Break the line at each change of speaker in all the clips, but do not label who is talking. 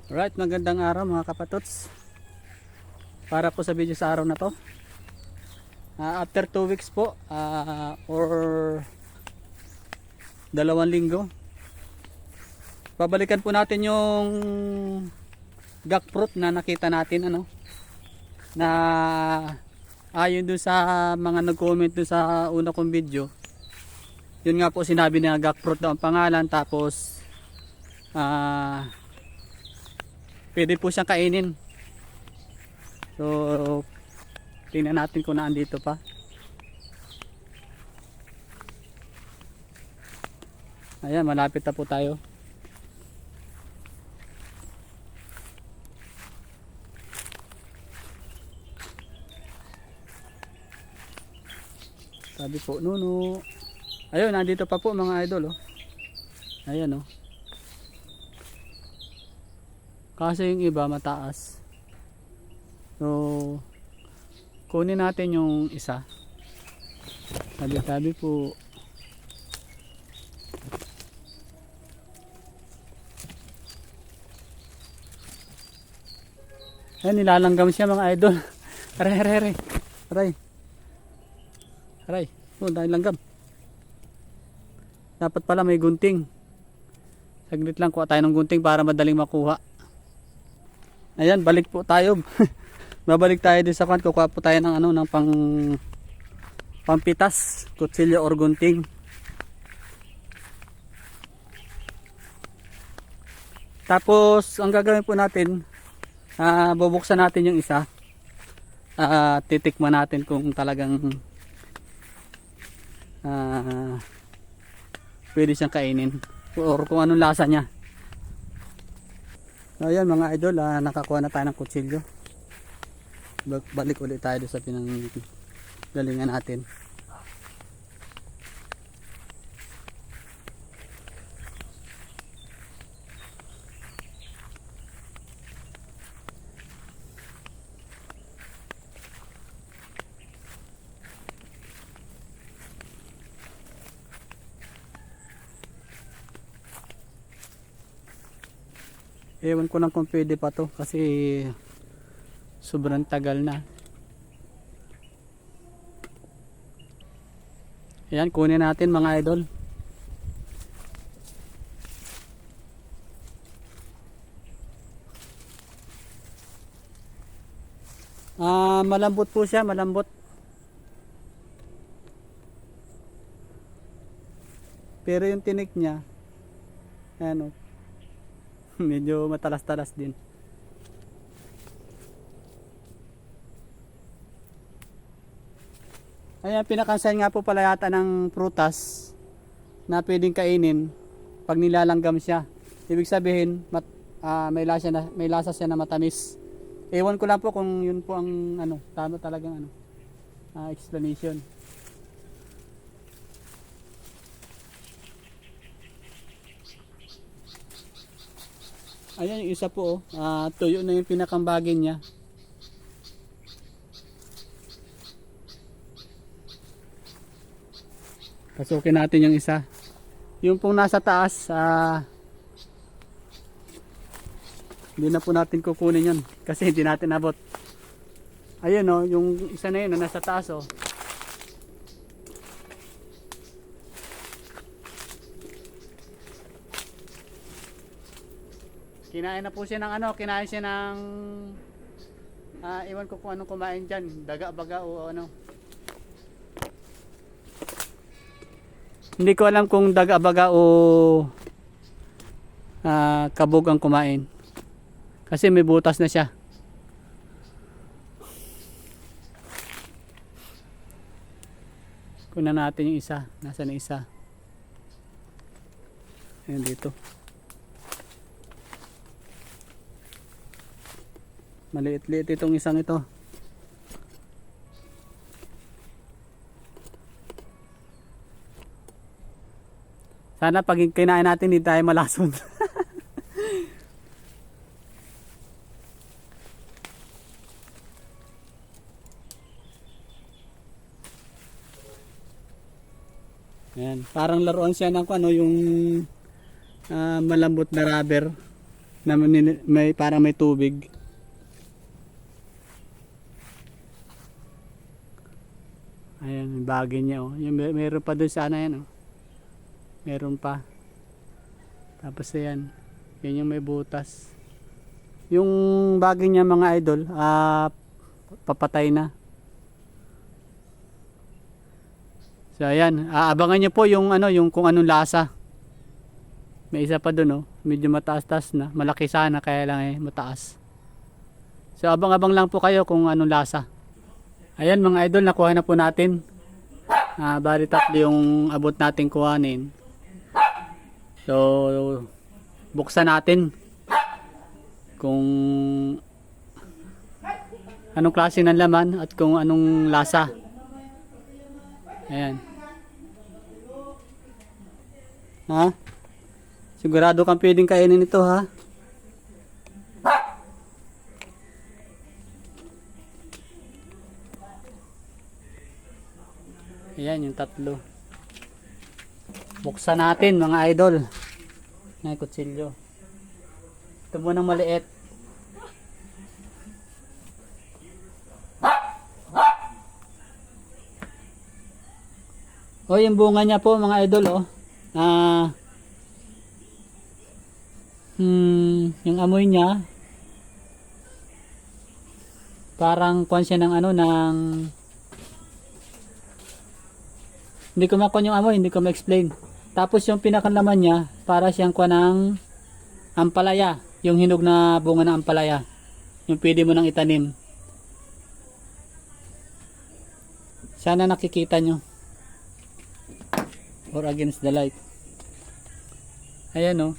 Alright, magandang araw mga kapatots. Para po sa video sa araw na to, after 2 weeks po, or 2 linggo, babalikan po natin yung gak fruit na nakita natin, na ayon dun sa mga nag-comment dun sa una kong video. Yun nga po, sinabi na gak fruit daw ang pangalan, tapos pwede po siyang kainin. So tingnan natin kung naandito pa. Ayan, malapit na po tayo. Sabi po, Nuno. Ayun, nandito pa po mga idol, oh. Ayan, oh. Kasi yung iba mataas. So kunin natin yung isa. Tabi-tabi po. Ayan, nilalanggam siya mga idol. Aray, aray, aray. Aray. Aray. Oh, dahil langgam. Dapat pala may gunting. Saglit lang, kuha tayo ng gunting para madaling makuha. Ayan, balik po tayo. Babalik tayo din sa kan. Kukuha po tayo ng ng pampitas, kutsilyo or gunting. Tapos ang gagawin po natin, bubuksan natin yung isa. Titikman natin kung talagang pwede siyang kainin or kung anong lasa niya. Ayan mga idol, nakakuha na tayo ng kutsilyo. Balik ulit tayo sa pinanggalingan natin. Ewan ko lang kung pwede pa to kasi sobrang tagal na. Ayan, kunin natin mga idol. Malambot po siya, malambot. Pero yung tinik niya, ano, medyo matalas-talas din. Ayan, pinakansayan nga po pala yata ng prutas na pwedeng kainin pag nilalanggam siya. Ibig sabihin, may lasa siya na matamis. Ewan ko lang po kung yun po ang tama talagang explanation. Ayan yung isa po, tuyo na yung pinakambagin niya. Pasukin natin yung isa. Yung pong nasa taas, hindi na po natin kukunin yun kasi hindi natin abot. Ayun, oh, yung isa na yun, nasa taas, oh. Kinain na po siya ng kinain siya ng iwan ko kung anong kumain dyan, daga-baga o ano. Hindi ko alam kung daga-baga o kabog ang kumain kasi may butas na siya. Kunan natin yung isa. Nasaan na isa? Ayan dito. Maliit-liit itong isang ito. Sana pag kinain natin hindi tayo malason. Ayan, parang laruan siya ng yung malambot na rubber. Na may parang may tubig. Ayan, yung bagay niya oh. Yung meron pa doon sana yan oh. Meron pa. Tapos ayan, yan yung may butas. Yung bagay niya mga idol, papatay na. So ayan, aabangan niyo po yung ano, yung kung anong lasa. May isa pa doon oh, medyo mataas-taas na, malaki sana kaya lang mataas. So abang-abang lang po kayo kung anong lasa. Ayan mga idol, nakuha na po natin. Bali tatlo yung abot natin kuhanin. So buksan natin kung anong klase ng laman at kung anong lasa. Ayan. Ha? Sigurado kang pwedeng kainin ito ha. Ayan yung tatlo. Buksan natin mga idol. May kutsilyo. Ito muna maliit. O yung bunga niya po mga idol oh. Yung amoy niya parang kuwan siya ng ano ng hindi ko makon yung amoy, hindi ko ma-explain. Tapos yung pinakalaman niya para siyang kuwan ng ampalaya, yung hinog na bunga ng ampalaya, yung pwede mo nang itanim. Sana nakikita nyo or against the light. Ayan oh.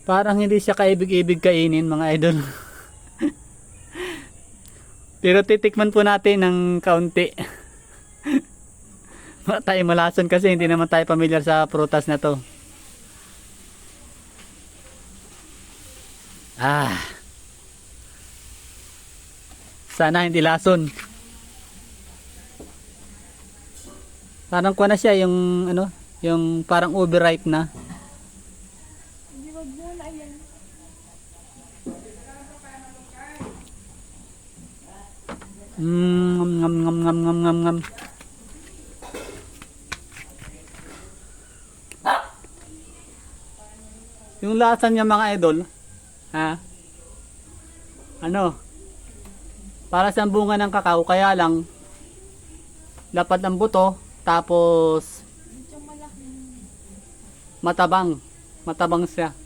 Parang hindi siya kaibig-ibig kainin mga idol. Pero titikman po natin ng kaunti. Wala tayo malason kasi hindi naman tayo pamilyar sa prutas na to. Sana hindi lason. Parang kuha na siya yung ano, yung parang overripe na. Ngam ngam ngam ngam ngam ngam ngam. Yung lasa niya mga idol, ano? Para sa bunga ng kakao, kaya lang lapad ang buto, tapos matabang siya.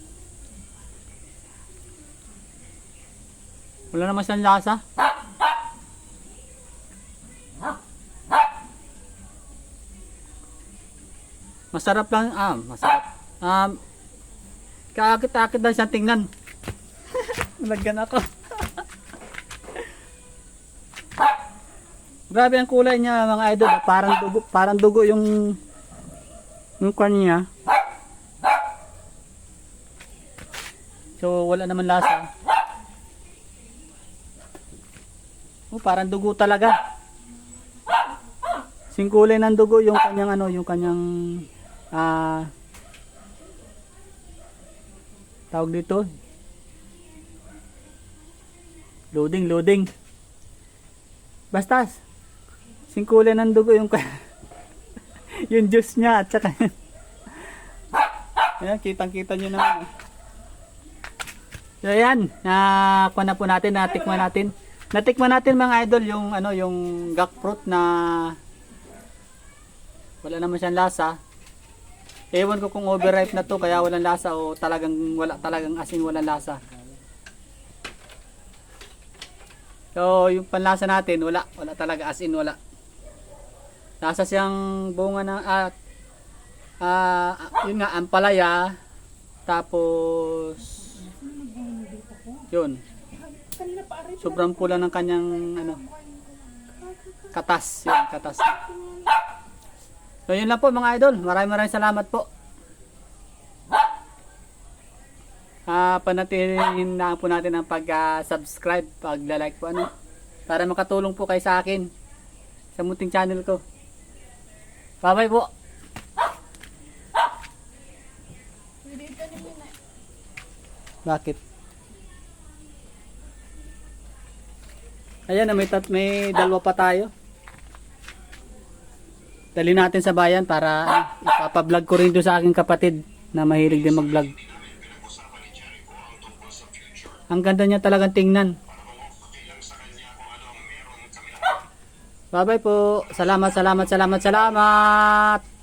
Wala naman siyang lasa. Masarap lang, masarap. Kaakit-akit lang siyang tingnan. Nalagyan ako. Grabe ang kulay niya mga idol, parang dugo yung kwan niya. So wala naman lasa. Parang dugo talaga. Singkulay ng dugo yung kanyang ano, yung kanyang tawag dito. Loading. Basta singkulay ng dugo yung yung juice niya at saka ayan, kitang-kita niyo naman. So ayan, nakuha na po natin, natikman natin mga idol yung ano, yung jackfruit na wala naman siyang lasa. Ewan ko kung overripe na to kaya walang lasa o talagang wala talagang asin, walang lasa. So yung panlasa natin wala talaga asin, wala. Lasa siyang bunga ng yun nga ampalaya, tapos yun. Sobrang pula ng kanyang ano, katas, yun, katas. So yun lang po mga idol, maraming salamat po. Panatilihin na po natin ang pag-subscribe, pag-like po ano, para makatulong po kayo sa akin sa munting channel ko. Bye bye po. Bakit? Ayan na, may dalawa pa tayo. Dali natin sa bayan para ipapablog ko rin doon sa aking kapatid na mahilig din mag-vlog. Ang ganda niya talagang tingnan. Bye bye po. Salamat, salamat, salamat, salamat.